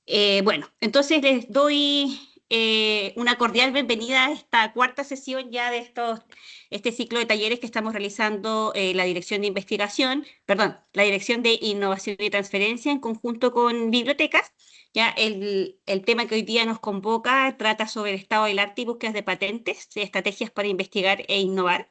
Bueno, entonces les doy una cordial bienvenida a esta cuarta sesión ya de este ciclo de talleres que estamos realizando la Dirección de Investigación, perdón, la Dirección de Innovación y Transferencia en conjunto con bibliotecas. Ya el tema que hoy día nos convoca trata sobre el estado del arte y búsquedas de patentes, estrategias para investigar e innovar.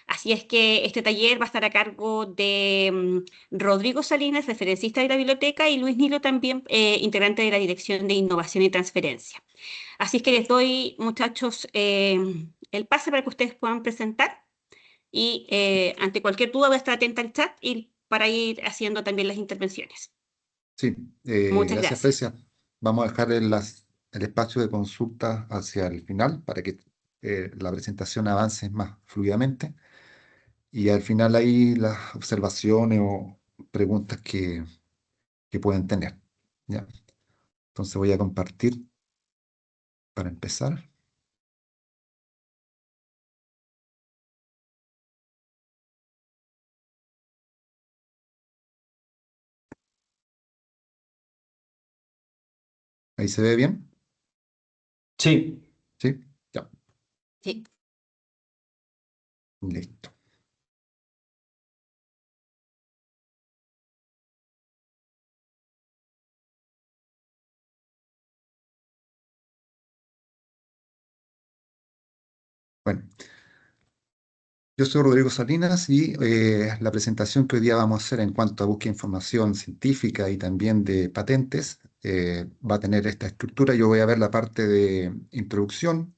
Así es que este taller va a estar a cargo de Rodrigo Salinas, referencista de la biblioteca, y Luis Nilo también, integrante de la Dirección de Innovación y Transferencia. Así es que les doy, muchachos, el pase para que ustedes puedan presentar y ante cualquier duda voy a estar atenta al chat y para ir haciendo también las intervenciones. Sí, Muchas gracias, gracias. Fresia. Vamos a dejar el espacio de consulta hacia el final para que la presentación avance más fluidamente y al final ahí las observaciones o preguntas que pueden tener. ¿Ya? Entonces voy a compartir para empezar. ¿Ahí se ve bien? Sí, ¿Sí? Ya, Sí. listo. Bueno, yo soy Rodrigo Salinas y la presentación que hoy día vamos a hacer en cuanto a búsqueda de información científica y también de patentes va a tener esta estructura. Yo voy a ver la parte de introducción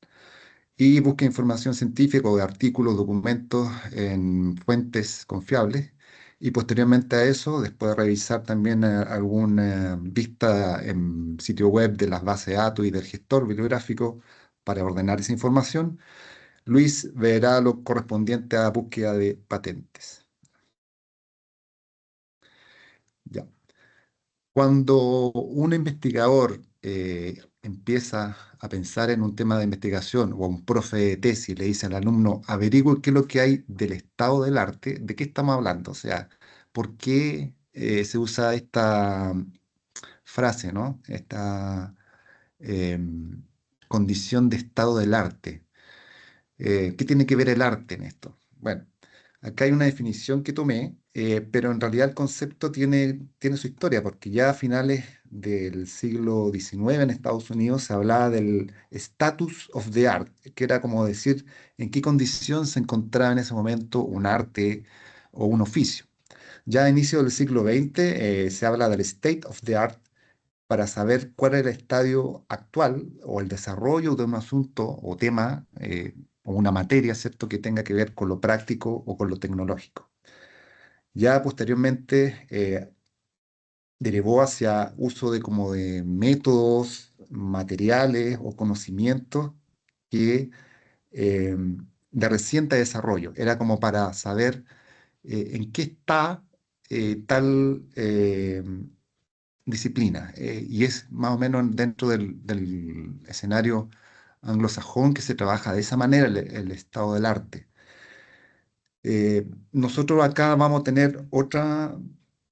y búsqueda de información científica o de artículos, documentos en fuentes confiables. Y posteriormente a eso, después de revisar también alguna vista en sitio web de las bases de datos y del gestor bibliográfico para ordenar esa información, Luis verá lo correspondiente a búsqueda de patentes. Ya. Cuando un investigador empieza a pensar en un tema de investigación o a un profe de tesis le dice al alumno, averigüe qué es lo que hay del estado del arte, ¿de qué estamos hablando? O sea, ¿por qué se usa esta frase, ¿no? Esta em, condición de estado del arte. ¿Qué tiene que ver el arte en esto? Bueno, acá hay una definición que tomé, pero en realidad el concepto tiene su historia, porque ya a finales del siglo XIX en Estados Unidos se hablaba del status of the art, que era como decir en qué condición se encontraba en ese momento un arte o un oficio. Ya a inicio del siglo XX se habla del state of the art para saber cuál es el estadio actual o el desarrollo de un asunto o tema o una materia, ¿cierto?, que tenga que ver con lo práctico o con lo tecnológico. Ya posteriormente derivó hacia uso de como de métodos, materiales o conocimientos que eh, de reciente desarrollo. Era como para saber en qué está tal disciplina. Y es más o menos dentro del escenario anglosajón que se trabaja de esa manera el estado del arte. Nosotros acá vamos a tener otra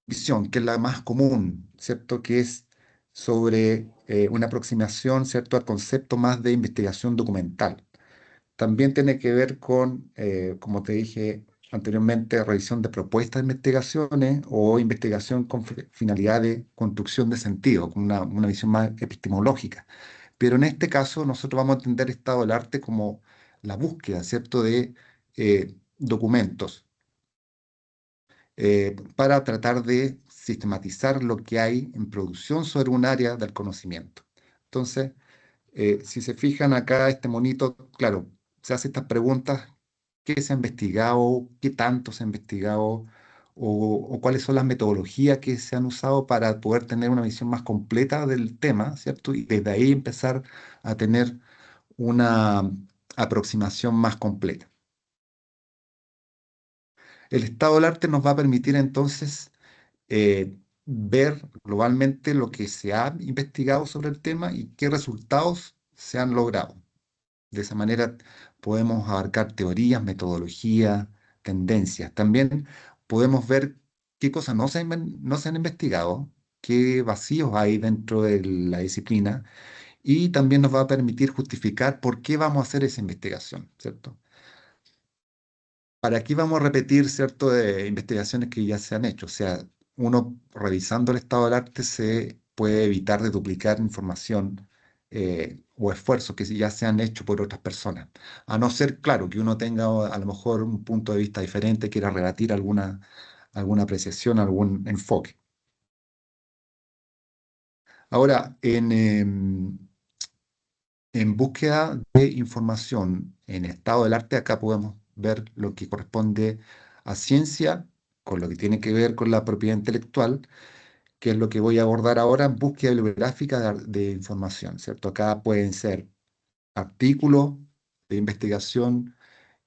visión, que es la más común, ¿cierto? Que es sobre una aproximación, ¿cierto?, al concepto más de investigación documental. También tiene que ver con, como te dije anteriormente, revisión de propuestas de investigaciones o investigación con finalidad de construcción de sentido, con una visión más epistemológica. Pero en este caso nosotros vamos a entender estado del arte como la búsqueda, ¿cierto?, de documentos para tratar de sistematizar lo que hay en producción sobre un área del conocimiento. Entonces, si se fijan acá, este monito, claro, se hace estas preguntas, ¿qué se ha investigado? ¿Qué tanto se ha investigado? O cuáles son las metodologías que se han usado para poder tener una visión más completa del tema, ¿cierto? Y desde ahí empezar a tener una aproximación más completa. El estado del arte nos va a permitir entonces ver globalmente lo que se ha investigado sobre el tema y qué resultados se han logrado. De esa manera podemos abarcar teorías, metodologías, tendencias. También podemos ver qué cosas no se han investigado qué vacíos hay dentro de la disciplina y también nos va a permitir justificar por qué vamos a hacer esa investigación, ¿cierto? ¿Para qué vamos a repetir, cierto, de investigaciones que ya se han hecho? O sea, uno revisando el estado del arte se puede evitar de duplicar información o esfuerzos que ya se han hecho por otras personas. A no ser, claro, que uno tenga a lo mejor un punto de vista diferente, quiera rebatir alguna apreciación, algún enfoque. Ahora, en búsqueda de información en estado del arte, acá podemos ver lo que corresponde a ciencia, con lo que tiene que ver con la propiedad intelectual, que es lo que voy a abordar ahora en búsqueda bibliográfica de información, ¿cierto? Acá pueden ser artículos de investigación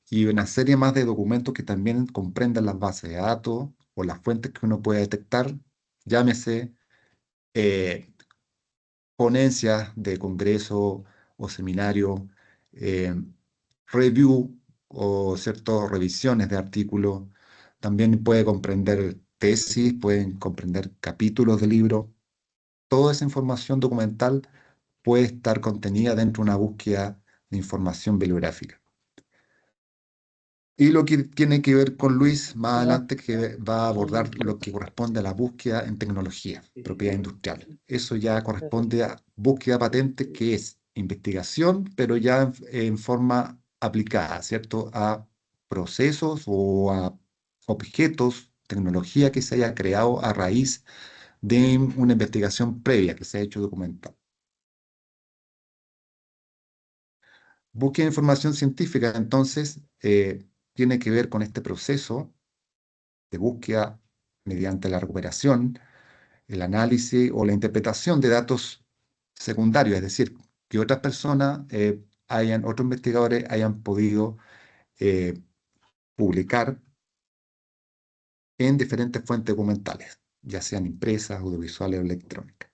y una serie más de documentos que también comprendan las bases de datos o las fuentes que uno puede detectar, llámese eh, ponencias de congreso o seminario, eh, review o ciertas revisiones de artículos. También puede comprender tesis, pueden comprender capítulos de libros. Toda esa información documental puede estar contenida dentro de una búsqueda de información bibliográfica. Y lo que tiene que ver con Luis más adelante, que va a abordar lo que corresponde a la búsqueda en tecnología, propiedad industrial. Eso ya corresponde a búsqueda patente, que es investigación, pero ya en forma aplicada, ¿cierto? A procesos o a objetos, tecnología que se haya creado a raíz de una investigación previa que se ha hecho documental. Búsqueda de información científica, entonces, tiene que ver con este proceso de búsqueda mediante la recuperación, el análisis o la interpretación de datos secundarios, es decir, que otras personas otros investigadores hayan podido eh, publicar en diferentes fuentes documentales, ya sean impresas, audiovisuales o electrónicas.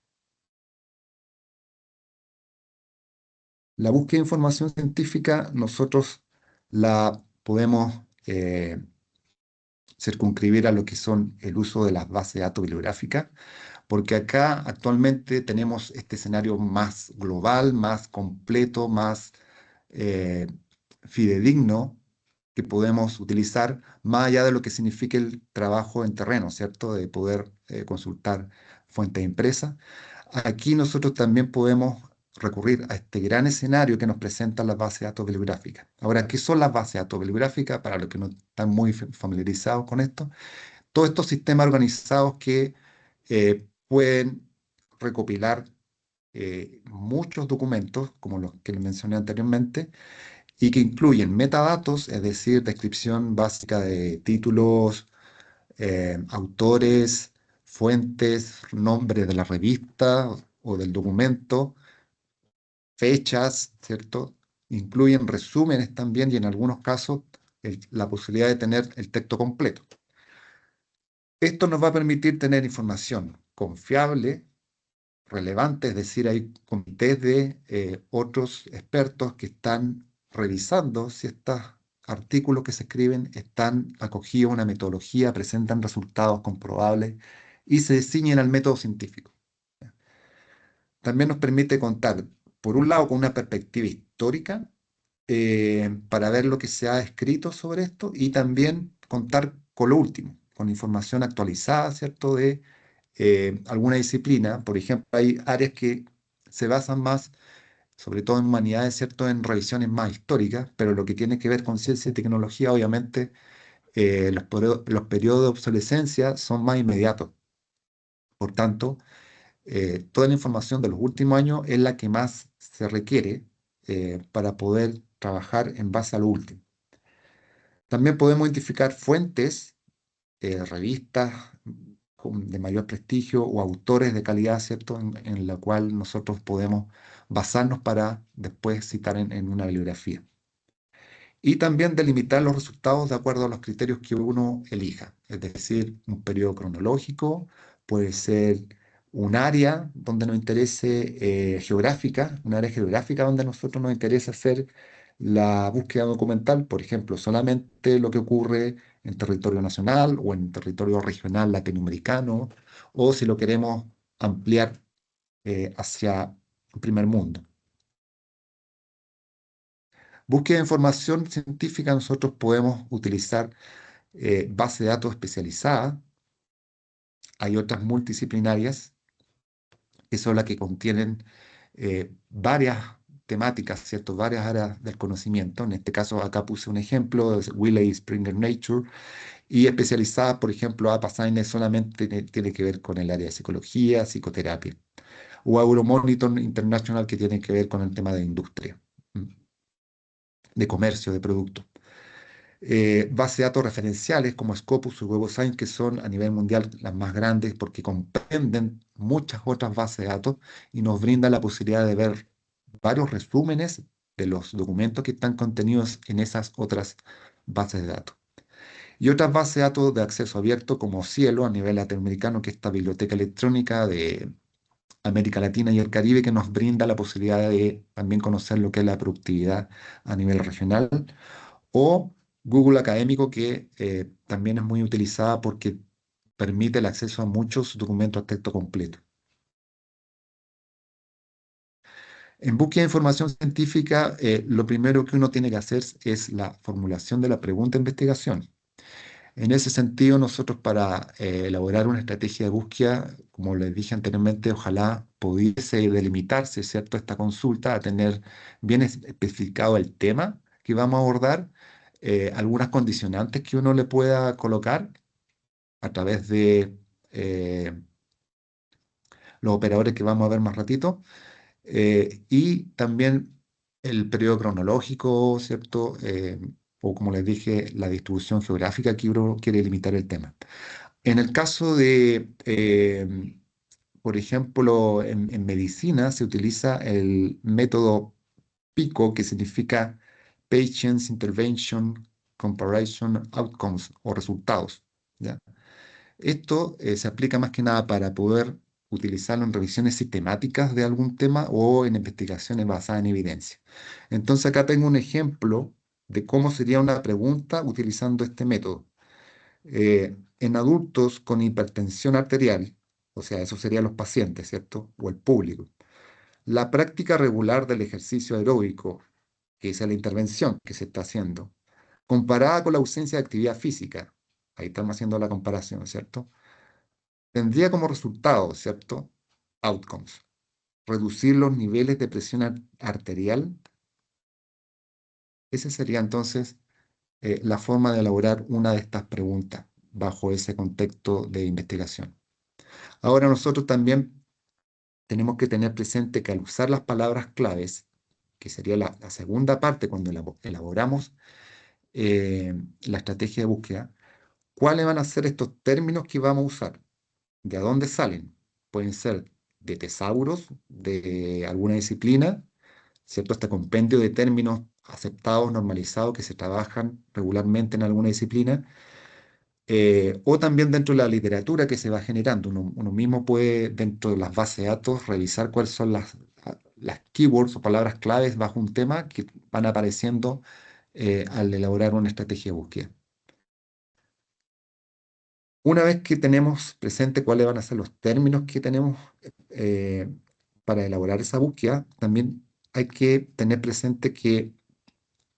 La búsqueda de información científica nosotros la podemos circunscribir a lo que son el uso de las bases de datos bibliográficas, porque acá actualmente tenemos este escenario más global, más completo, más eh, fidedigno que podemos utilizar más allá de lo que signifique el trabajo en terreno, ¿cierto? De poder consultar fuentes impresas. Aquí nosotros también podemos recurrir a este gran escenario que nos presentan las bases de datos bibliográficas. Ahora, ¿qué son las bases de datos bibliográficas? Para los que no están muy familiarizados con esto, todos estos sistemas organizados que pueden recopilar muchos documentos, como los que les mencioné anteriormente, y que incluyen metadatos, es decir, descripción básica de títulos, autores, fuentes, nombre de la revista o del documento, fechas, ¿cierto? Incluyen resúmenes también y en algunos casos la posibilidad de tener el texto completo. Esto nos va a permitir tener información confiable, relevante, es decir, hay comités de otros expertos que están revisando si estos artículos que se escriben están acogidos a una metodología, presentan resultados comprobables y se ciñen al método científico. También nos permite contar, por un lado, con una perspectiva histórica para ver lo que se ha escrito sobre esto y también contar con lo último, con información actualizada, ¿cierto?, de alguna disciplina. Por ejemplo, hay áreas que se basan más, sobre todo en humanidades, ¿cierto?, en revisiones más históricas, pero lo que tiene que ver con ciencia y tecnología, obviamente, los periodos de obsolescencia son más inmediatos. Por tanto, toda la información de los últimos años es la que más se requiere para poder trabajar en base a lo último. También podemos identificar fuentes, revistas de mayor prestigio o autores de calidad, ¿cierto?, en la cual nosotros podemos basarnos para después citar en una bibliografía. Y también delimitar los resultados de acuerdo a los criterios que uno elija, es decir, un periodo cronológico, puede ser un área donde nos interese geográfica, un área geográfica donde a nosotros nos interesa hacer la búsqueda documental, por ejemplo, solamente lo que ocurre en territorio nacional o en territorio regional latinoamericano, o si lo queremos ampliar hacia el primer mundo. Búsqueda de información científica, nosotros podemos utilizar bases de datos especializadas. Hay otras multidisciplinarias que son las que contienen varias temáticas, ¿cierto? Varias áreas del conocimiento. En este caso, acá puse un ejemplo, es Wiley Springer Nature, y especializada, por ejemplo, APA Science solamente tiene que ver con el área de psicología, psicoterapia, o Euromonitor International, que tiene que ver con el tema de industria, de comercio, de productos. Bases de datos referenciales como Scopus y Web of Science, que son a nivel mundial las más grandes porque comprenden muchas otras bases de datos y nos brinda la posibilidad de ver varios resúmenes de los documentos que están contenidos en esas otras bases de datos. Y otras bases de datos de acceso abierto como Cielo a nivel latinoamericano, que es esta biblioteca electrónica de América Latina y el Caribe, que nos brinda la posibilidad de también conocer lo que es la productividad a nivel regional, o Google Académico, que también es muy utilizada porque permite el acceso a muchos documentos a texto completo. En búsqueda de información científica, lo primero que uno tiene que hacer es la formulación de la pregunta de investigación. En ese sentido, nosotros para elaborar una estrategia de búsqueda, como les dije anteriormente, ojalá pudiese delimitarse, ¿cierto?, esta consulta a tener bien especificado el tema que vamos a abordar, algunas condicionantes que uno le pueda colocar a través de los operadores que vamos a ver más ratito, y también el periodo cronológico, ¿cierto? O como les dije, la distribución geográfica que uno quiere limitar el tema. En el caso de, por ejemplo, en medicina se utiliza el método PICO, que significa Patients, Intervention, Comparison, Outcomes o resultados, ¿ya? Esto se aplica más que nada para poder utilizarlo en revisiones sistemáticas de algún tema o en investigaciones basadas en evidencia. Entonces acá tengo un ejemplo de cómo sería una pregunta utilizando este método. En adultos con hipertensión arterial, o sea, eso serían los pacientes, ¿cierto? O el público. La práctica regular del ejercicio aeróbico, que es la intervención que se está haciendo, comparada con la ausencia de actividad física, ahí estamos haciendo la comparación, ¿cierto? Tendría como resultado, ¿cierto? Outcomes. Reducir los niveles de presión arterial. Esa sería entonces la forma de elaborar una de estas preguntas bajo ese contexto de investigación. Ahora nosotros también tenemos que tener presente que al usar las palabras claves, que sería la segunda parte cuando elaboramos la estrategia de búsqueda, ¿cuáles van a ser estos términos que vamos a usar? ¿De dónde salen? Pueden ser de tesauros, de alguna disciplina, ¿cierto? Este compendio de términos aceptados, normalizados, que se trabajan regularmente en alguna disciplina, o también dentro de la literatura que se va generando. Uno mismo puede, dentro de las bases de datos, revisar cuáles son las keywords o palabras claves bajo un tema que van apareciendo al elaborar una estrategia de búsqueda. Una vez que tenemos presente cuáles van a ser los términos que tenemos eh, para elaborar esa búsqueda, también hay que tener presente que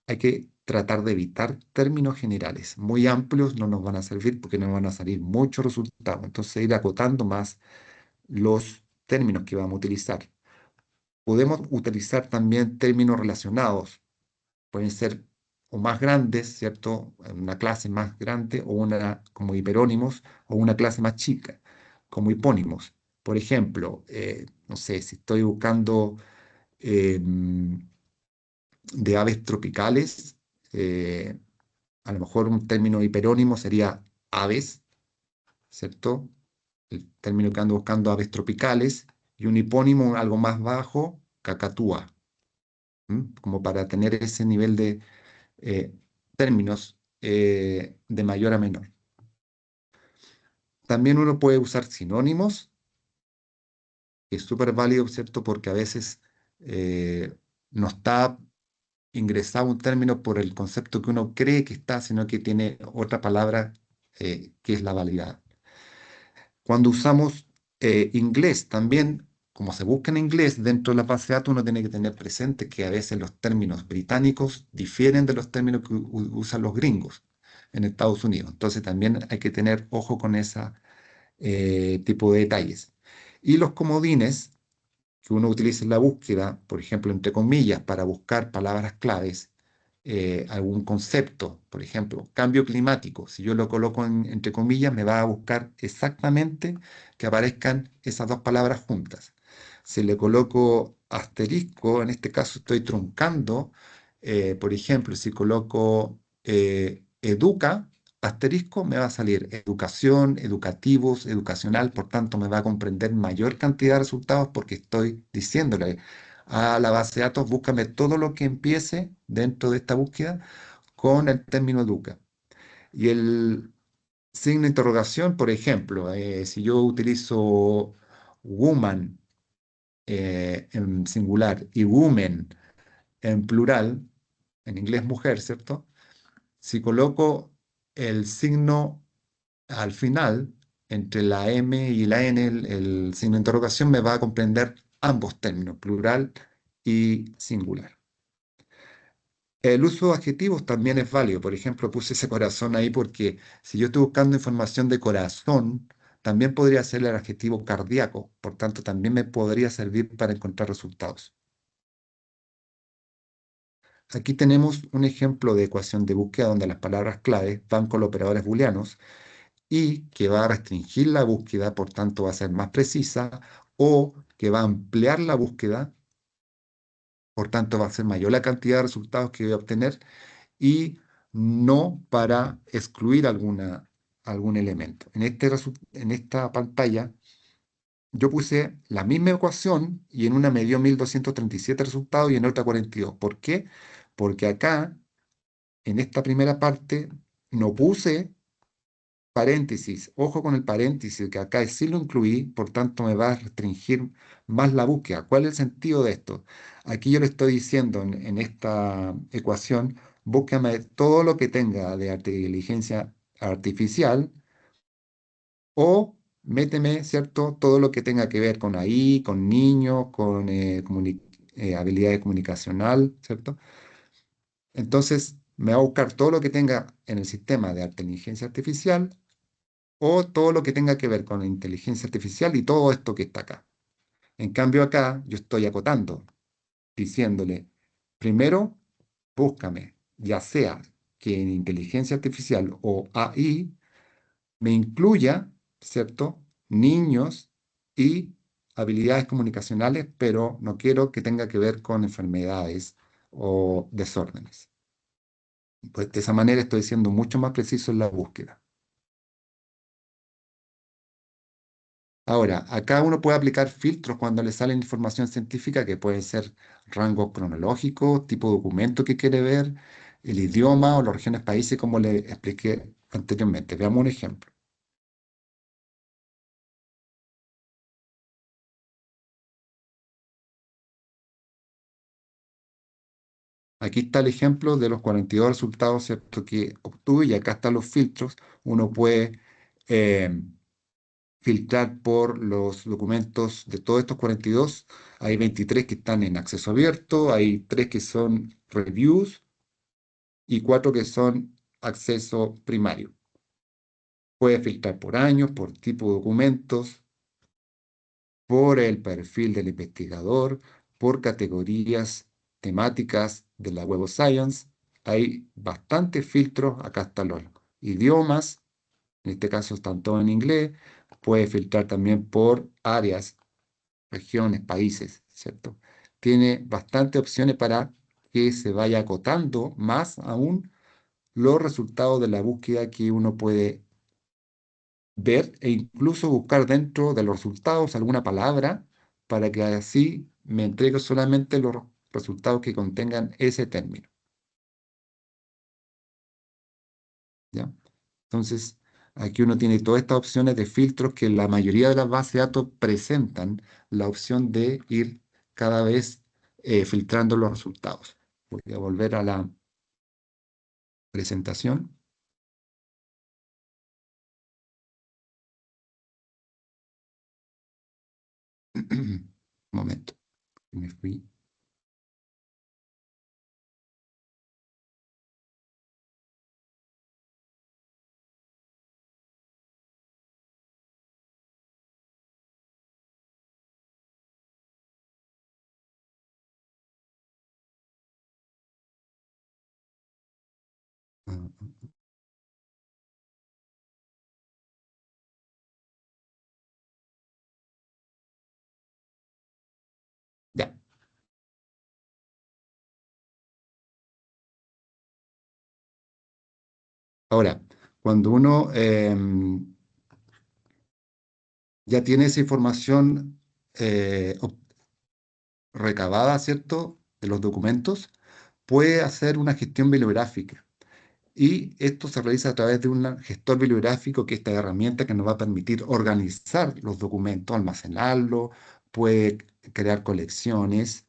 hay que tratar de evitar términos generales. Muy amplios no nos van a servir porque no van a salir muchos resultados. Entonces, ir acotando más los términos que vamos a utilizar. Podemos utilizar también términos relacionados. Pueden ser o más grandes, ¿cierto? Una clase más grande o una como hiperónimos o una clase más chica, como hipónimos. Por ejemplo, no sé, si estoy buscando de aves tropicales, eh, a lo mejor un término hiperónimo sería aves, ¿cierto? El término que ando buscando, aves tropicales, y un hipónimo algo más bajo, cacatúa, como para tener ese nivel de eh, términos de mayor a menor. También uno puede usar sinónimos, que es súper válido, ¿cierto? Porque a veces no está ingresado un término por el concepto que uno cree que está, sino que tiene otra palabra que es la validad. Cuando usamos Inglés también, como se busca en inglés, dentro de la base de datos uno tiene que tener presente que a veces los términos británicos difieren de los términos que usan los gringos en Estados Unidos. Entonces también hay que tener ojo con ese tipo de detalles. Y los comodines que uno utiliza en la búsqueda, por ejemplo, entre comillas, para buscar palabras claves, algún concepto, por ejemplo, cambio climático, si yo lo coloco entre comillas, me va a buscar exactamente que aparezcan esas dos palabras juntas. Si le coloco asterisco, en este caso estoy truncando, por ejemplo, si coloco educa, asterisco, me va a salir educación, educativos, educacional, por tanto me va a comprender mayor cantidad de resultados porque estoy diciéndole a la base de datos, búscame todo lo que empiece dentro de esta búsqueda con el término educa. Y el signo de interrogación, por ejemplo, si yo utilizo woman en singular y women en plural, en inglés mujer, ¿cierto? Si coloco el signo al final, entre la M y la N, el signo de interrogación me va a comprender ambos términos, plural y singular. El uso de adjetivos también es válido. Por ejemplo, puse ese corazón ahí porque si yo estoy buscando información de corazón, también podría ser el adjetivo cardíaco. Por tanto, también me podría servir para encontrar resultados. Aquí tenemos un ejemplo de ecuación de búsqueda donde las palabras clave van con los operadores booleanos y que va a restringir la búsqueda, por tanto va a ser más precisa, o que va a ampliar la búsqueda, por tanto va a ser mayor la cantidad de resultados que voy a obtener, y no para excluir algún elemento. En esta pantalla yo puse la misma ecuación y en una me dio 1237 resultados y en otra 42. ¿Por qué? Porque acá, en esta primera parte, no puse paréntesis. Ojo con el paréntesis, que acá sí lo incluí, por tanto me va a restringir más la búsqueda. ¿Cuál es el sentido de esto? Aquí yo le estoy diciendo en esta ecuación, búscame todo lo que tenga de inteligencia artificial o méteme, ¿cierto? Todo lo que tenga que ver con AI, con niños, con habilidades comunicacional, ¿cierto? Entonces, me va a buscar todo lo que tenga en el sistema de inteligencia artificial o todo lo que tenga que ver con la inteligencia artificial y todo esto que está acá. En cambio, acá yo estoy acotando, diciéndole, primero, búscame, ya sea que en inteligencia artificial o AI me incluya, ¿cierto? Niños y habilidades comunicacionales, pero no quiero que tenga que ver con enfermedades o desórdenes. Pues de esa manera estoy siendo mucho más preciso en la búsqueda. Ahora, acá uno puede aplicar filtros cuando le sale información científica que puede ser rango cronológico, tipo de documento que quiere ver, el idioma o las regiones países, como le expliqué anteriormente. Veamos un ejemplo. Aquí está el ejemplo de los 42 resultados, ¿cierto?, que obtuve y acá están los filtros. Uno puede eh, filtrar por los documentos de todos estos 42. Hay 23 que están en acceso abierto, hay 3 que son reviews y 4 que son acceso primario. Puede filtrar por años, por tipo de documentos, por el perfil del investigador, por categorías temáticas de la Web of Science. Hay bastantes filtros. Acá están los idiomas, en este caso están todos en inglés. Puede filtrar también por áreas, regiones, países, ¿cierto? Tiene bastantes opciones para que se vaya acotando más aún los resultados de la búsqueda que uno puede ver e incluso buscar dentro de los resultados alguna palabra para que así me entregue solamente los resultados que contengan ese término. ¿Ya? Entonces, aquí uno tiene todas estas opciones de filtros que la mayoría de las bases de datos presentan la opción de ir cada vez filtrando los resultados. Voy a volver a la presentación. Un momento, me fui. Ah, ya. Ahora, cuando uno ya tiene esa información recabada, ¿cierto?, de los documentos, puede hacer una gestión bibliográfica. Y esto se realiza a través de un gestor bibliográfico, que es esta herramienta que nos va a permitir organizar los documentos, almacenarlos, puede crear colecciones,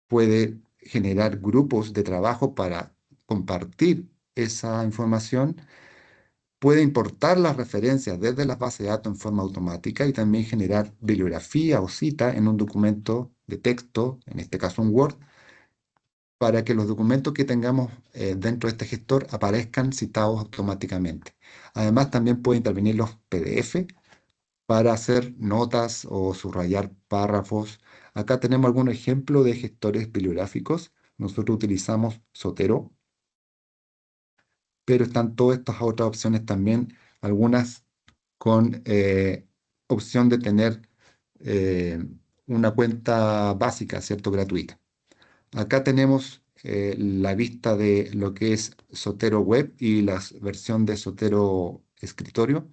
puede generar grupos de trabajo para compartir esa información, puede importar las referencias desde las bases de datos en forma automática y también generar bibliografía o cita en un documento de texto, en este caso un Word, para que los documentos que tengamos dentro de este gestor aparezcan citados automáticamente. Además, también puede intervenir los PDF para hacer notas o subrayar párrafos. Acá tenemos algún ejemplo de gestores bibliográficos. Nosotros utilizamos Zotero, pero están todas estas otras opciones también, algunas con opción de tener eh, una cuenta básica, ¿cierto? Gratuita. Acá tenemos la vista de lo que es Zotero Web y la versión de Zotero Escritorio.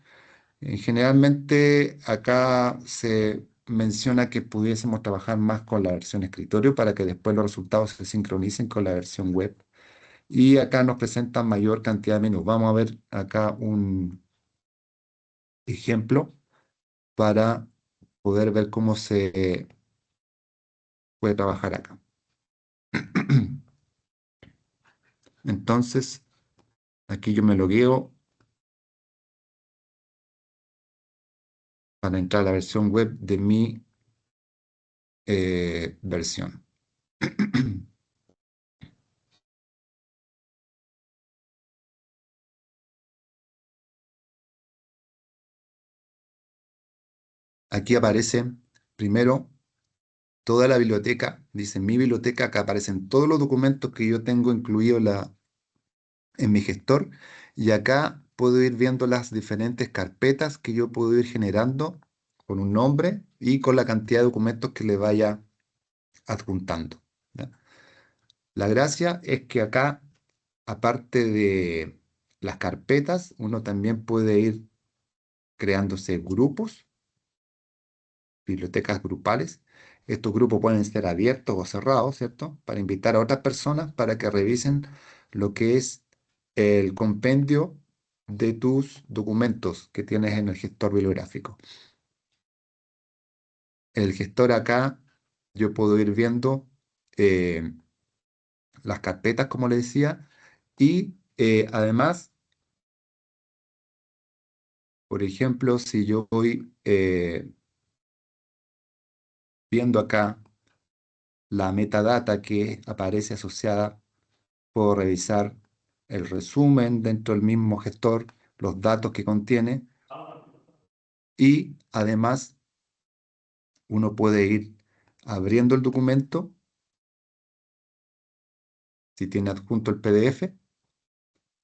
Generalmente acá se menciona que pudiésemos trabajar más con la versión escritorio para que después los resultados se sincronicen con la versión web. Y acá nos presentan mayor cantidad de menús. Vamos a ver acá un ejemplo para poder ver cómo se puede trabajar acá. Entonces, aquí yo me logueo para entrar a la versión web de mi versión. Aquí aparece primero toda la biblioteca, dice mi biblioteca, acá aparecen todos los documentos que yo tengo incluido en mi gestor, y acá puedo ir viendo las diferentes carpetas que yo puedo ir generando con un nombre y con la cantidad de documentos que le vaya adjuntando, ¿ya? La gracia es que acá, aparte de las carpetas, uno también puede ir creándose grupos, bibliotecas grupales. Estos grupos pueden ser abiertos o cerrados, ¿cierto? Para invitar a otras personas para que revisen lo que es el compendio de tus documentos que tienes en el gestor bibliográfico. El gestor acá, yo puedo ir viendo eh, las carpetas, como le decía, y además, por ejemplo, si yo voy viendo acá la metadata que aparece asociada, puedo revisar el resumen dentro del mismo gestor, los datos que contiene, y además uno puede ir abriendo el documento si tiene adjunto el PDF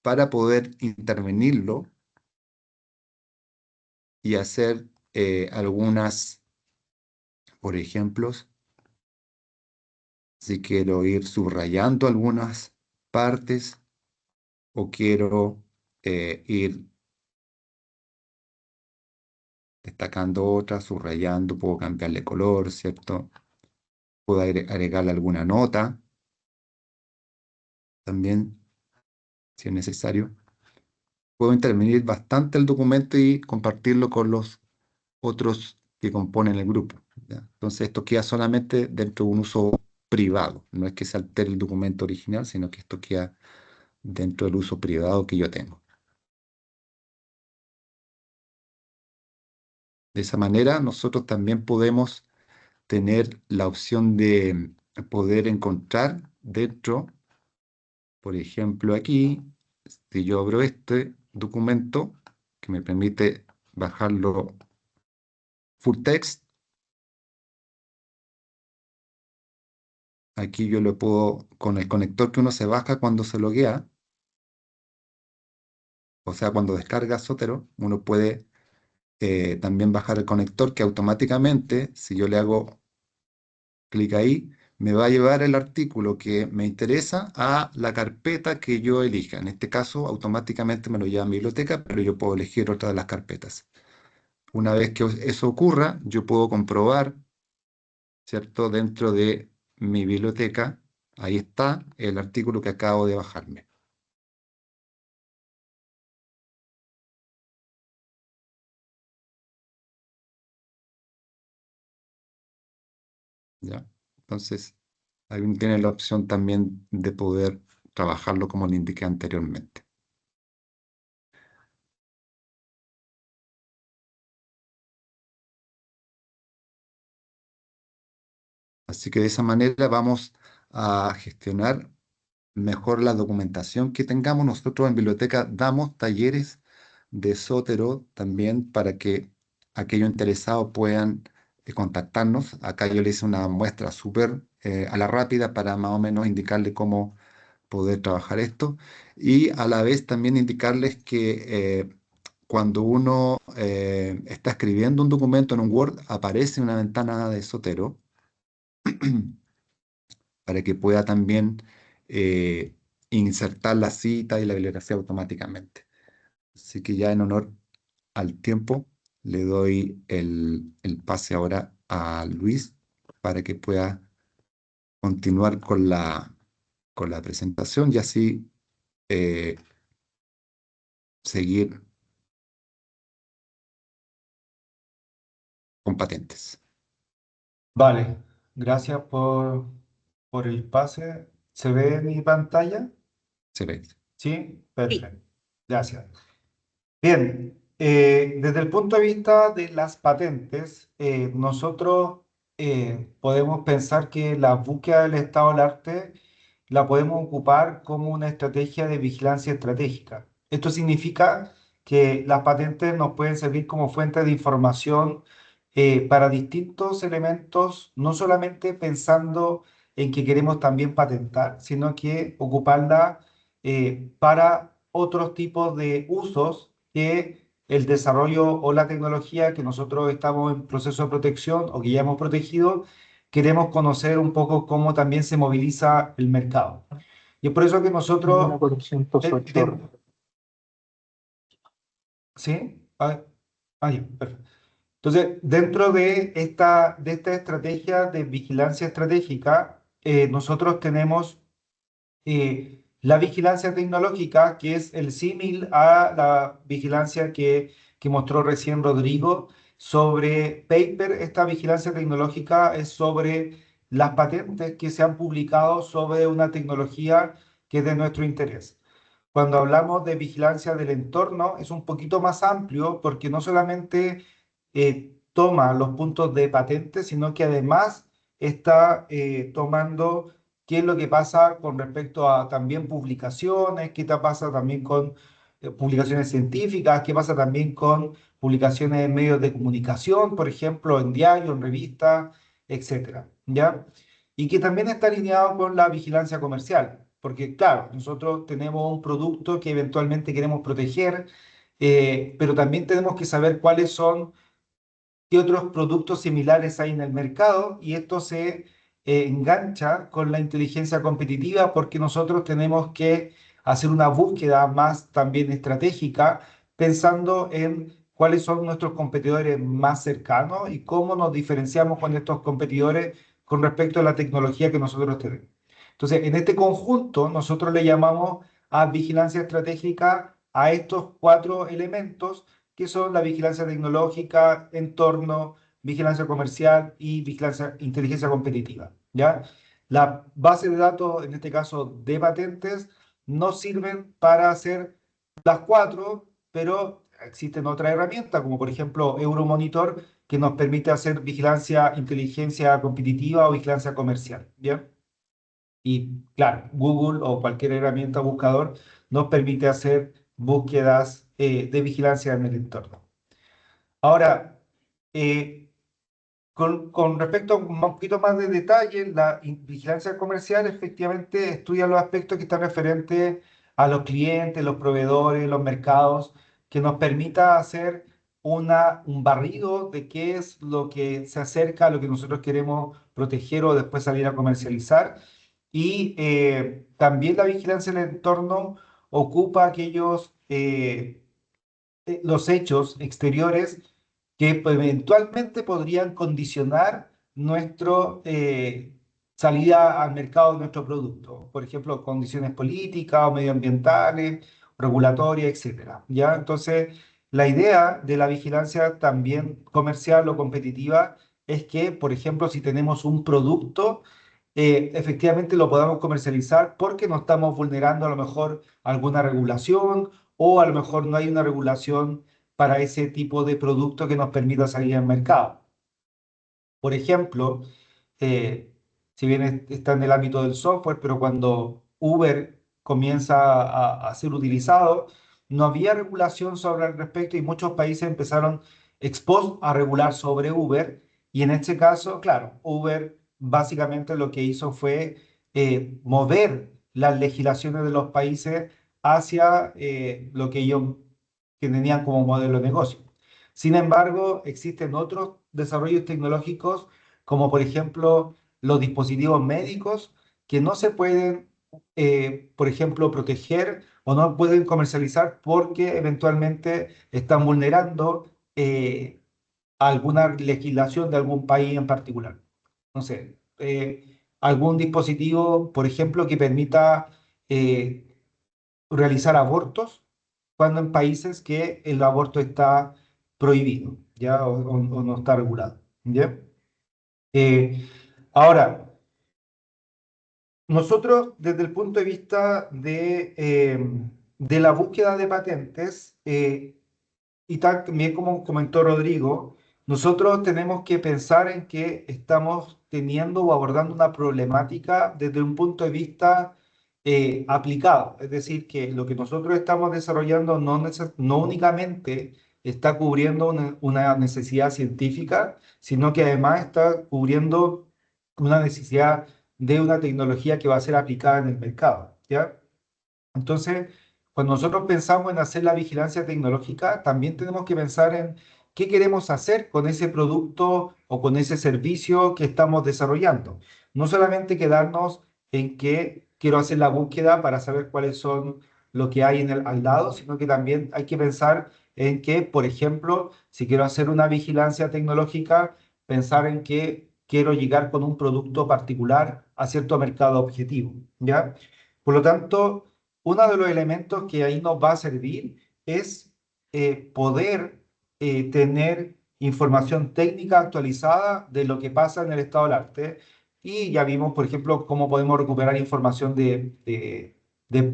para poder intervenirlo y hacer algunas, por ejemplo, si quiero ir subrayando algunas partes o quiero ir destacando otras, subrayando, puedo cambiarle color, ¿cierto? Puedo agregarle alguna nota también, si es necesario. Puedo intervenir bastante el documento y compartirlo con los otros que componen el grupo, ¿ya? Entonces esto queda solamente dentro de un uso privado. No es que se altere el documento original, sino que esto queda dentro del uso privado que yo tengo. De esa manera nosotros también podemos tener la opción de poder encontrar dentro, por ejemplo, aquí, si yo abro este documento que me permite bajarlo full text, aquí yo lo puedo, con el conector que uno se baja cuando se loguea, o sea, cuando descarga Zotero, uno puede también bajar el conector que automáticamente, si yo le hago clic ahí, me va a llevar el artículo que me interesa a la carpeta que yo elija. En este caso, automáticamente me lo lleva a mi biblioteca, pero yo puedo elegir otra de las carpetas. Una vez que eso ocurra, yo puedo comprobar, ¿cierto? Dentro de mi biblioteca, ahí está el artículo que acabo de bajarme. ¿Ya? Entonces, ahí uno tiene la opción también de poder trabajarlo como le indiqué anteriormente. Así que de esa manera vamos a gestionar mejor la documentación que tengamos. Nosotros en biblioteca damos talleres de Zotero también para que aquellos interesados puedan contactarnos. Acá yo le hice una muestra súper a la rápida para más o menos indicarle cómo poder trabajar esto y a la vez también indicarles que cuando uno está escribiendo un documento en un Word aparece una ventana de Zotero para que pueda también eh, insertar la cita y la bibliografía automáticamente. Así que ya en honor al tiempo, le doy el pase ahora a Luis para que pueda continuar con la presentación y así eh, seguir con patentes. Vale, gracias por el pase. ¿Se ve mi pantalla? Se ve. Sí, Sí. perfecto. Gracias. Bien, desde el punto de vista de las patentes, nosotros podemos pensar que la búsqueda del estado del arte la podemos ocupar como una estrategia de vigilancia estratégica. Esto significa que las patentes nos pueden servir como fuente de información para distintos elementos, no solamente pensando en que queremos también patentar, sino que ocuparla para otros tipos de usos que el desarrollo o la tecnología que nosotros estamos en proceso de protección o que ya hemos protegido, queremos conocer un poco cómo también se moviliza el mercado. Y es por eso que nosotros... Una conexión por su chorro. ¿Sí? Ya, perfecto. Entonces, dentro de esta estrategia de vigilancia estratégica, nosotros tenemos la vigilancia tecnológica, que es el símil a la vigilancia que mostró recién Rodrigo sobre paper. Esta vigilancia tecnológica es sobre las patentes que se han publicado sobre una tecnología que es de nuestro interés. Cuando hablamos de vigilancia del entorno, es un poquito más amplio porque no solamente toma los puntos de patente, sino que además está tomando qué es lo que pasa con respecto a también publicaciones, qué te pasa también con publicaciones científicas, qué pasa también con publicaciones en medios de comunicación, por ejemplo, en diarios, en revistas, etcétera, ¿ya? Y que también está alineado con la vigilancia comercial, porque claro, nosotros tenemos un producto que eventualmente queremos proteger, pero también tenemos que saber cuáles son qué otros productos similares hay en el mercado y esto se engancha con la inteligencia competitiva porque nosotros tenemos que hacer una búsqueda más también estratégica pensando en cuáles son nuestros competidores más cercanos y cómo nos diferenciamos con estos competidores con respecto a la tecnología que nosotros tenemos. Entonces, en este conjunto, nosotros le llamamos a vigilancia estratégica a estos cuatro elementos que son la vigilancia tecnológica, entorno, vigilancia comercial y vigilancia, inteligencia competitiva, ¿ya? La base de datos, en este caso de patentes, no sirven para hacer las cuatro, pero existen otras herramientas, como por ejemplo Euromonitor, que nos permite hacer vigilancia, inteligencia competitiva o vigilancia comercial, ¿bien? Y claro, Google o cualquier herramienta buscador nos permite hacer búsquedas de vigilancia en el entorno. Ahora, eh, con respecto a un poquito más de detalle, la vigilancia comercial efectivamente estudia los aspectos que están referentes a los clientes, los proveedores, los mercados, que nos permita hacer un barrido de qué es lo que se acerca a lo que nosotros queremos proteger o después salir a comercializar. Y también la vigilancia del entorno ocupa los hechos exteriores que pues, eventualmente podrían condicionar nuestra salida al mercado de nuestro producto. Por ejemplo, condiciones políticas o medioambientales, regulatorias, etcétera. ¿Ya? Entonces, la idea de la vigilancia también comercial o competitiva es que, por ejemplo, si tenemos un producto, efectivamente lo podamos comercializar porque no estamos vulnerando a lo mejor alguna regulación o a lo mejor no hay una regulación para ese tipo de producto que nos permita salir al mercado. Por ejemplo, eh, si bien está en el ámbito del software, pero cuando Uber comienza a ser utilizado, no había regulación sobre el respecto y muchos países empezaron ex post a regular sobre Uber. Y en este caso, claro, Uber básicamente lo que hizo fue mover las legislaciones de los países hacia lo que ellos que tenían como modelo de negocio. Sin embargo, existen otros desarrollos tecnológicos, como por ejemplo los dispositivos médicos, que no se pueden, por ejemplo, proteger o no pueden comercializar porque eventualmente están vulnerando alguna legislación de algún país en particular. No sé, algún dispositivo, por ejemplo, que permita realizar abortos cuando en países que el aborto está prohibido, ¿ya? O no está regulado, ¿ya? Eh, ahora, nosotros desde el punto de vista de la búsqueda de patentes, y también como comentó Rodrigo, nosotros tenemos que pensar en que estamos teniendo o abordando una problemática desde un punto de vista aplicado. Es decir, que lo que nosotros estamos desarrollando no únicamente está cubriendo una necesidad científica, sino que además está cubriendo una necesidad de una tecnología que va a ser aplicada en el mercado, ¿ya? Entonces, cuando nosotros pensamos en hacer la vigilancia tecnológica, también tenemos que pensar en qué queremos hacer con ese producto o con ese servicio que estamos desarrollando. No solamente quedarnos en que quiero hacer la búsqueda para saber cuáles son lo que hay al lado, sino que también hay que pensar en que, por ejemplo, si quiero hacer una vigilancia tecnológica, pensar en que quiero llegar con un producto particular a cierto mercado objetivo, ¿ya? Por lo tanto, uno de los elementos que ahí nos va a servir es poder tener información técnica actualizada de lo que pasa en el estado del arte. Y ya vimos, por ejemplo, cómo podemos recuperar información de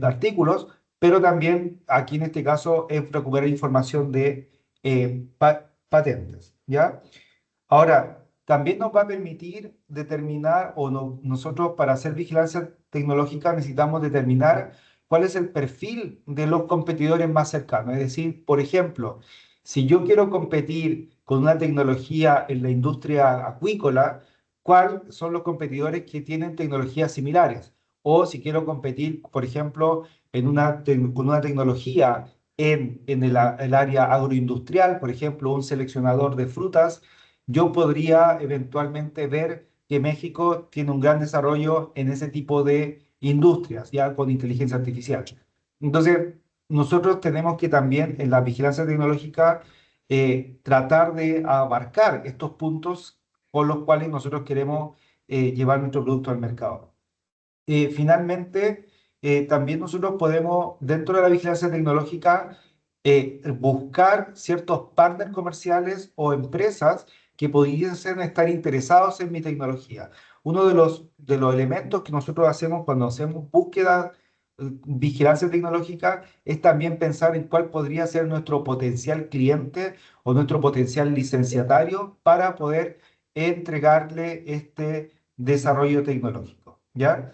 artículos, pero también aquí en este caso es recuperar información de patentes, ¿ya? Ahora, también nos va a permitir determinar, o nosotros para hacer vigilancia tecnológica necesitamos determinar cuál es el perfil de los competidores más cercanos. Es decir, por ejemplo, si yo quiero competir con una tecnología en la industria acuícola, ¿cuáles son los competidores que tienen tecnologías similares? O si quiero competir, por ejemplo, con una tecnología en el área agroindustrial, por ejemplo, un seleccionador de frutas, yo podría eventualmente ver que México tiene un gran desarrollo en ese tipo de industrias, ya con inteligencia artificial. Entonces, nosotros tenemos que también en la vigilancia tecnológica tratar de abarcar estos puntos con los cuales nosotros queremos llevar nuestro producto al mercado. Finalmente, también nosotros podemos, dentro de la vigilancia tecnológica, buscar ciertos partners comerciales o empresas que pudiesen estar interesados en mi tecnología. Uno de los elementos que nosotros hacemos cuando hacemos búsqueda vigilancia tecnológica es también pensar en cuál podría ser nuestro potencial cliente o nuestro potencial licenciatario para poder entregarle este desarrollo tecnológico, ¿ya?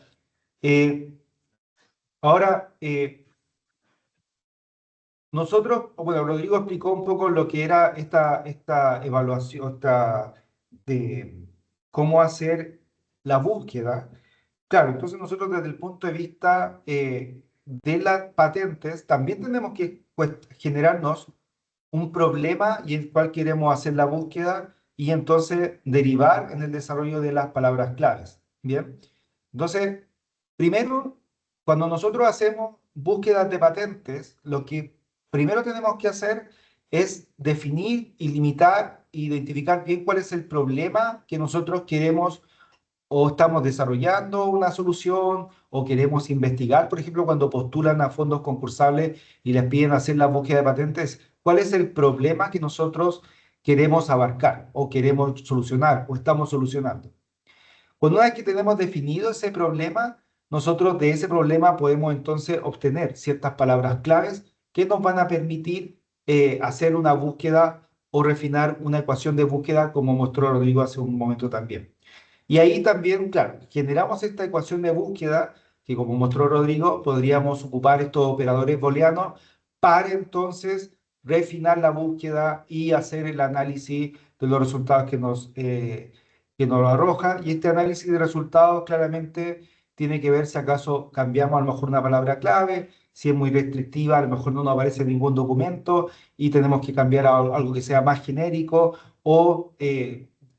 Eh, ahora, nosotros, bueno, Rodrigo explicó un poco lo que era esta evaluación, de cómo hacer la búsqueda. Claro, entonces nosotros desde el punto de vista de las patentes también tenemos que pues, generarnos un problema y el cual queremos hacer la búsqueda y entonces derivar en el desarrollo de las palabras claves. Bien, entonces, primero, cuando nosotros hacemos búsquedas de patentes, lo que primero tenemos que hacer es definir y limitar, identificar bien cuál es el problema que nosotros queremos o estamos desarrollando una solución o queremos investigar, por ejemplo, cuando postulan a fondos concursables y les piden hacer la búsqueda de patentes, ¿cuál es el problema que nosotros queremos abarcar o queremos solucionar o estamos solucionando? Pues una vez que tenemos definido ese problema, nosotros de ese problema podemos entonces obtener ciertas palabras claves que nos van a permitir hacer una búsqueda o refinar una ecuación de búsqueda, como mostró Rodrigo hace un momento también. Y ahí también, claro, generamos esta ecuación de búsqueda que, como mostró Rodrigo, podríamos ocupar estos operadores booleanos para entonces refinar la búsqueda y hacer el análisis de los resultados que nos arroja. Y este análisis de resultados claramente tiene que ver si acaso cambiamos a lo mejor una palabra clave, si es muy restrictiva, a lo mejor no nos aparece en ningún documento y tenemos que cambiar a algo que sea más genérico o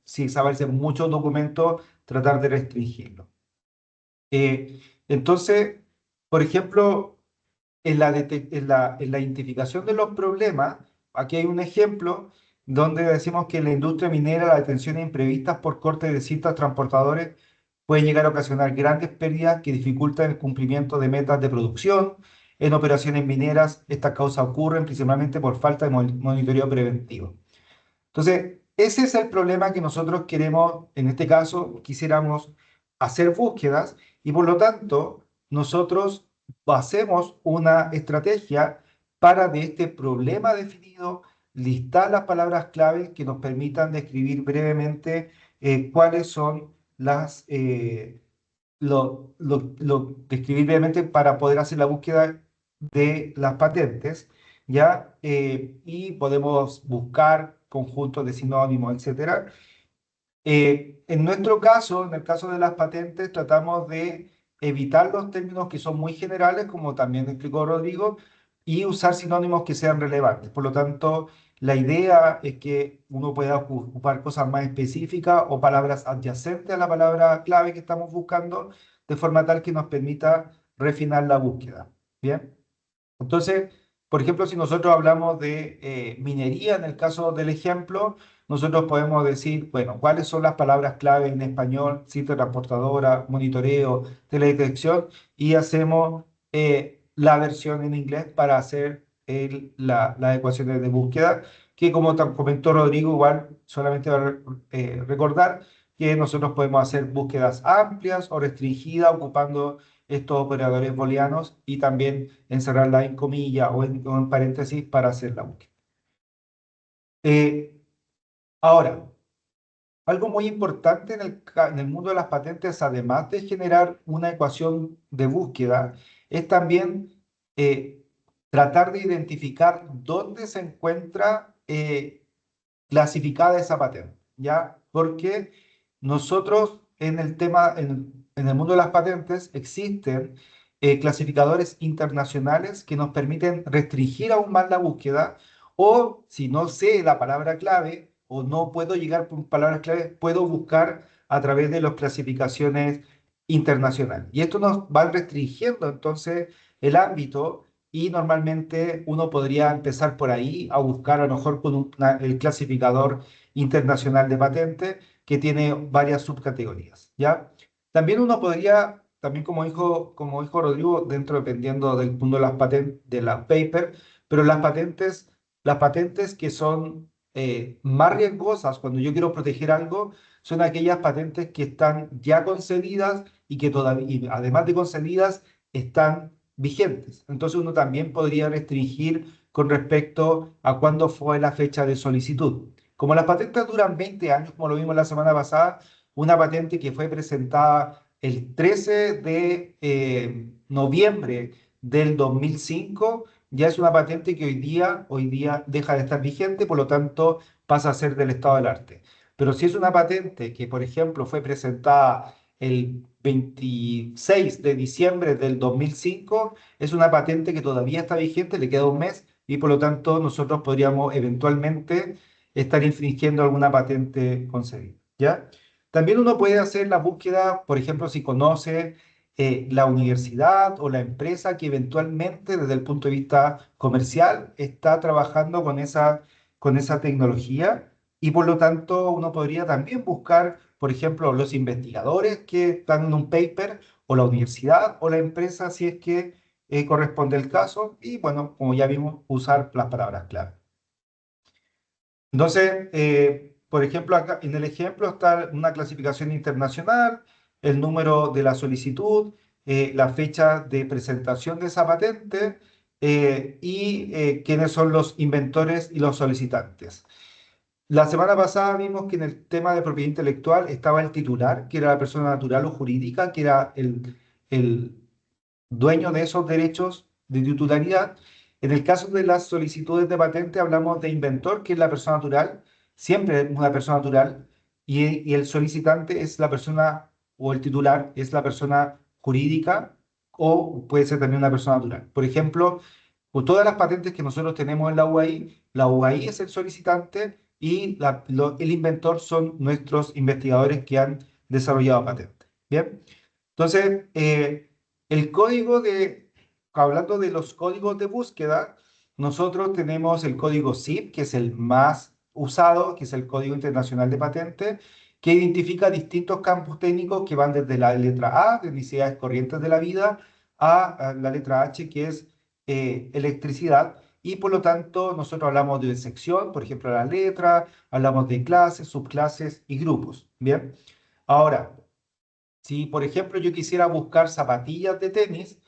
si se aparecen muchos documentos, tratar de restringirlo. Entonces, por ejemplo, en la identificación de los problemas, aquí hay un ejemplo donde decimos que en la industria minera las detenciones imprevistas por corte de cintas transportadores pueden llegar a ocasionar grandes pérdidas que dificultan el cumplimiento de metas de producción. En operaciones mineras, estas causas ocurren principalmente por falta de monitoreo preventivo. Entonces, ese es el problema que nosotros queremos, en este caso, quisiéramos hacer búsquedas y por lo tanto nosotros hacemos una estrategia para de este problema definido listar las palabras claves que nos permitan describir brevemente cuáles son describir brevemente para poder hacer la búsqueda de las patentes, ¿ya? Y podemos buscar conjuntos de sinónimos, etcétera. En nuestro caso, en el caso de las patentes, tratamos de evitar los términos que son muy generales, como también explicó Rodrigo, y usar sinónimos que sean relevantes. Por lo tanto, la idea es que uno pueda ocupar cosas más específicas o palabras adyacentes a la palabra clave que estamos buscando, de forma tal que nos permita refinar la búsqueda. ¿Bien? Entonces, por ejemplo, si nosotros hablamos de minería, en el caso del ejemplo, nosotros podemos decir, bueno, ¿cuáles son las palabras clave en español? Cita transportadora, monitoreo, teledetección, y hacemos la versión en inglés para hacer las ecuaciones de búsqueda, que como comentó Rodrigo, igual solamente va a recordar que nosotros podemos hacer búsquedas amplias o restringidas ocupando estos operadores booleanos y también encerrarla en comillas o en paréntesis para hacer la búsqueda. Ahora, algo muy importante en el mundo de las patentes, además de generar una ecuación de búsqueda, es también tratar de identificar dónde se encuentra clasificada esa patente, ¿ya? Porque nosotros en el tema, en el mundo de las patentes existen clasificadores internacionales que nos permiten restringir aún más la búsqueda o si no sé la palabra clave o no puedo llegar por palabras clave, puedo buscar a través de las clasificaciones internacionales. Y esto nos va restringiendo entonces el ámbito y normalmente uno podría empezar por ahí a buscar a lo mejor con el clasificador internacional de patentes que tiene varias subcategorías, ¿ya? También uno podría, también como dijo Rodrigo, dentro dependiendo del mundo de las patentes, de la paper, pero las patentes que son más riesgosas cuando yo quiero proteger algo, son aquellas patentes que están ya concedidas y que todavía, además de concedidas, están vigentes. Entonces uno también podría restringir con respecto a cuándo fue la fecha de solicitud. Como las patentes duran 20 años, como lo vimos la semana pasada, una patente que fue presentada el 13 de noviembre del 2005 ya es una patente que hoy día deja de estar vigente, por lo tanto pasa a ser del estado del arte. Pero si es una patente que, por ejemplo, fue presentada el 26 de diciembre del 2005, es una patente que todavía está vigente, le queda un mes y por lo tanto nosotros podríamos eventualmente estar infringiendo alguna patente concedida, ¿ya? También uno puede hacer la búsqueda, por ejemplo, si conoce la universidad o la empresa que eventualmente desde el punto de vista comercial está trabajando con esa tecnología y por lo tanto uno podría también buscar, por ejemplo, los investigadores que están en un paper o la universidad o la empresa si es que corresponde el caso y bueno, como ya vimos, usar las palabras clave. Entonces, por ejemplo, acá en el ejemplo está una clasificación internacional, el número de la solicitud, la fecha de presentación de esa patente y quiénes son los inventores y los solicitantes. La semana pasada vimos que en el tema de propiedad intelectual estaba el titular, que era la persona natural o jurídica, que era el dueño de esos derechos de titularidad. En el caso de las solicitudes de patente hablamos de inventor, que es la persona natural, siempre es una persona natural, y el solicitante es la persona, o el titular es la persona jurídica, o puede ser también una persona natural. Por ejemplo, por todas las patentes que nosotros tenemos en la UAI es el solicitante y el inventor son nuestros investigadores que han desarrollado patentes. Bien, entonces, el código hablando de los códigos de búsqueda, nosotros tenemos el código CIP, que es el más usado, que es el Código Internacional de Patentes, que identifica distintos campos técnicos que van desde la letra A, de necesidades corrientes de la vida, a la letra H, que es electricidad. Y por lo tanto, nosotros hablamos de sección, por ejemplo, la letra, hablamos de clases, subclases y grupos. Bien, ahora. Si, por ejemplo, yo quisiera buscar zapatillas de tenis,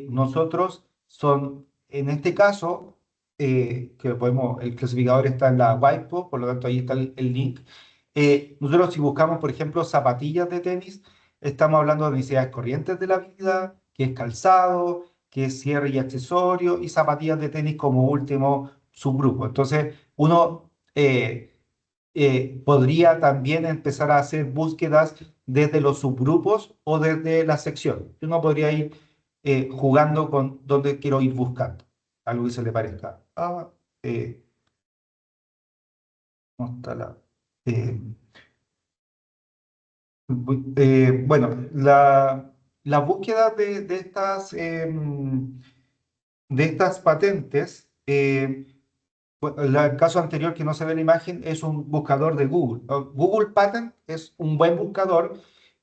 nosotros en este caso, el clasificador está en la WIPO, por lo tanto ahí está el link. Nosotros si buscamos, por ejemplo, zapatillas de tenis, estamos hablando de necesidades corrientes de la vida, que es calzado, que es cierre y accesorio, y zapatillas de tenis como último subgrupo. Entonces, uno podría también empezar a hacer búsquedas desde los subgrupos o desde la sección. Uno podría ir jugando con dónde quiero ir buscando, algo que se le parezca. ¿Dónde está eh, bueno, la búsqueda de estas patentes, el caso anterior que no se ve en la imagen es un buscador de Google. Google Patent es un buen buscador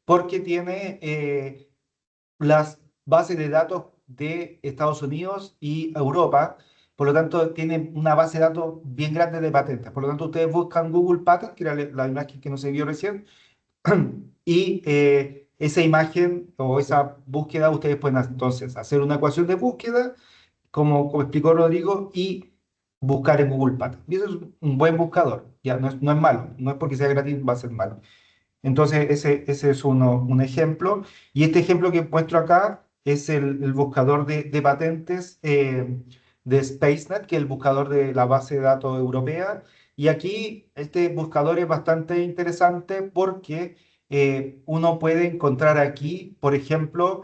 porque tiene las bases de datos de Estados Unidos y Europa. Por lo tanto, tiene una base de datos bien grande de patentes. Por lo tanto, ustedes buscan Google Patent, que era la imagen que no se vio recién, y esa imagen o esa búsqueda, ustedes pueden entonces hacer una ecuación de búsqueda, como explicó Rodrigo, y buscar en Google Patent. Y eso es un buen buscador, ya no es malo, no es porque sea gratis, va a ser malo. Entonces, ese es un ejemplo. Y este ejemplo que muestro acá es el buscador de patentes de SpaceNet, que es el buscador de la base de datos europea. Y aquí este buscador es bastante interesante porque uno puede encontrar aquí, por ejemplo,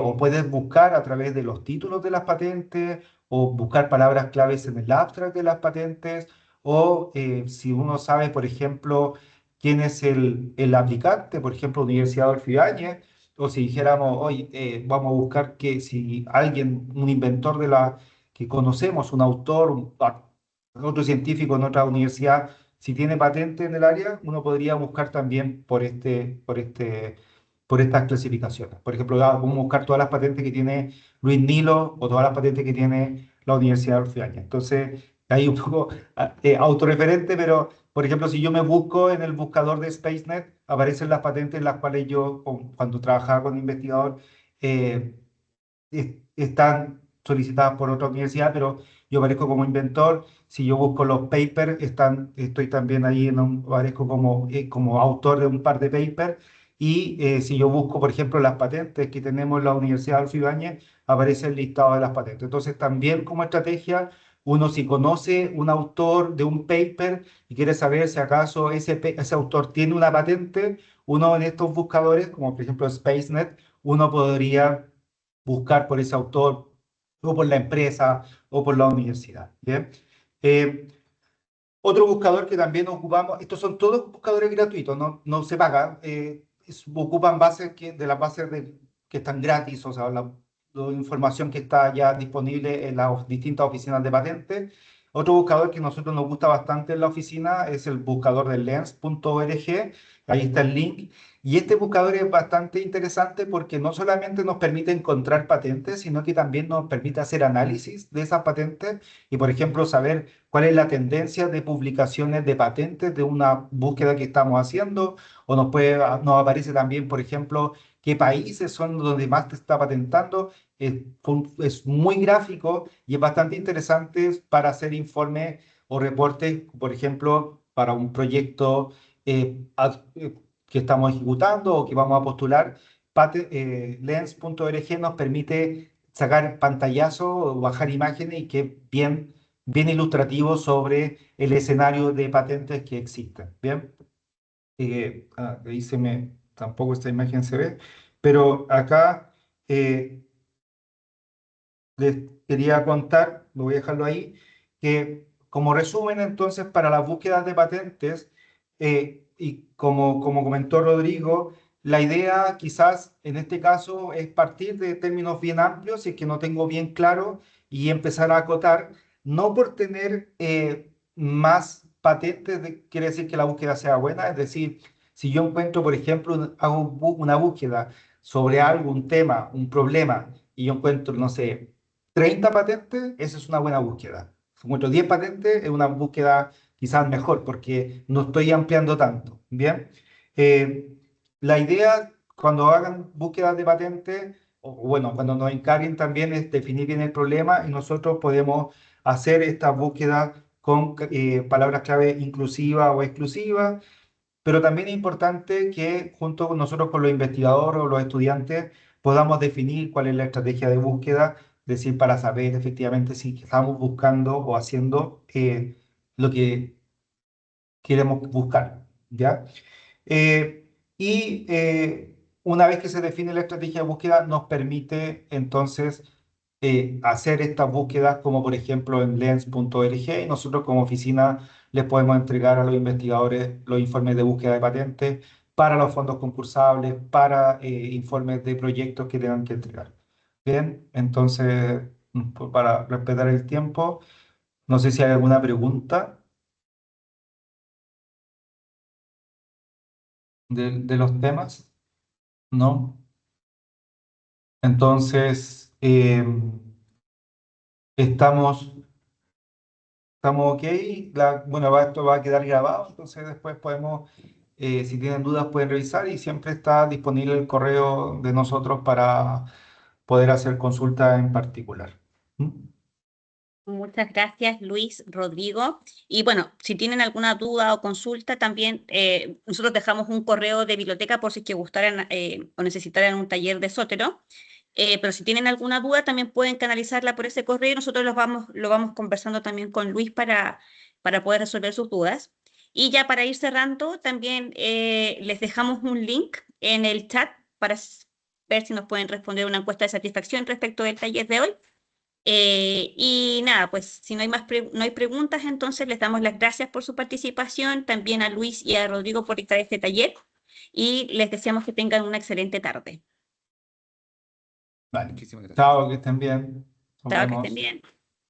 o puedes buscar a través de los títulos de las patentes o buscar palabras claves en el abstract de las patentes o si uno sabe, por ejemplo, quién es el aplicante, por ejemplo, Universidad Adolfo Ibáñez, o si dijéramos, hoy vamos a buscar que si alguien, un inventor que conocemos, un autor, otro científico en otra universidad, si tiene patente en el área, uno podría buscar también por estas clasificaciones. Por ejemplo, vamos a buscar todas las patentes que tiene Luis Nilo o todas las patentes que tiene la Universidad Adolfo Ibáñez. Entonces, hay un poco autorreferente, pero por ejemplo, si yo me busco en el buscador de SpaceNet, aparecen las patentes en las cuales yo, cuando trabajaba con investigador, eh, están solicitadas por otra universidad, pero yo aparezco como inventor. Si yo busco los papers, estoy también ahí, aparezco como autor de un par de papers. Y si yo busco, por ejemplo, las patentes que tenemos en la Universidad Adolfo Ibáñez, aparece el listado de las patentes. Entonces, también como estrategia, uno si conoce un autor de un paper y quiere saber si acaso ese autor tiene una patente, uno en estos buscadores, como por ejemplo SpaceNet, uno podría buscar por ese autor o por la empresa o por la universidad. ¿Bien? Eh, Otro buscador que también ocupamos, estos son todos buscadores gratuitos, no se pagan, ocupan bases de las bases que están gratis, o sea, la información que está ya disponible en las distintas oficinas de patentes. Otro buscador que a nosotros nos gusta bastante en la oficina es el buscador de lens.org, ahí está el link. Y este buscador es bastante interesante porque no solamente nos permite encontrar patentes, sino que también nos permite hacer análisis de esas patentes y, por ejemplo, saber cuál es la tendencia de publicaciones de patentes de una búsqueda que estamos haciendo, o nos aparece también, por ejemplo, qué países son donde más te está patentando. Es muy gráfico y es bastante interesante para hacer informes o reportes, por ejemplo, para un proyecto que estamos ejecutando o que vamos a postular. Lens.org nos permite sacar pantallazos o bajar imágenes y que bien ilustrativo sobre el escenario de patentes que existen. Bien, ahí tampoco esta imagen se ve, pero acá eh, les quería contar, lo voy a dejarlo ahí, que como resumen entonces para las búsquedas de patentes, y como comentó Rodrigo, la idea quizás en este caso es partir de términos bien amplios y que no tengo bien claro y empezar a acotar, no por tener más patentes quiere decir que la búsqueda sea buena, es decir, si yo encuentro, por ejemplo, hago una búsqueda sobre algún tema, un problema, y yo encuentro, no sé, 30 patentes, esa es una buena búsqueda. Si encuentro 10 patentes, es una búsqueda quizás mejor porque no estoy ampliando tanto. Bien. Eh, la idea cuando hagan búsquedas de patentes, o bueno, cuando nos encarguen también es definir bien el problema y nosotros podemos hacer estas búsquedas con palabras clave inclusivas o exclusivas, pero también es importante que junto con nosotros, con los investigadores o los estudiantes, podamos definir cuál es la estrategia de búsqueda, es decir, para saber efectivamente si estamos buscando o haciendo lo que queremos buscar, ¿ya? Eh, y una vez que se define la estrategia de búsqueda, nos permite entonces hacer estas búsquedas como por ejemplo en lens.org y nosotros como oficina les podemos entregar a los investigadores los informes de búsqueda de patentes para los fondos concursables, para informes de proyectos que tengan que entregar. Bien, entonces, pues, para respetar el tiempo, no sé si hay alguna pregunta de los temas, ¿no? Entonces, estamos, estamos ok. Bueno, esto va a quedar grabado, entonces después podemos, si tienen dudas, pueden revisar y siempre está disponible el correo de nosotros para poder hacer consultas en particular. ¿Mm? Muchas gracias, Luis, Rodrigo. Y bueno, si tienen alguna duda o consulta, también nosotros dejamos un correo de biblioteca por si es que gustaran o necesitaran un taller de Zotero. Pero si tienen alguna duda, también pueden canalizarla por ese correo y nosotros lo vamos conversando también con Luis para poder resolver sus dudas. Y ya para ir cerrando, también les dejamos un link en el chat para ver si nos pueden responder una encuesta de satisfacción respecto del taller de hoy. Y nada, pues si no hay no hay preguntas, entonces les damos las gracias por su participación, también a Luis y a Rodrigo por dictar este taller y les deseamos que tengan una excelente tarde. Vale. Muchísimas gracias. Chao, que estén bien. Nos Chao, que estén vemos. bien.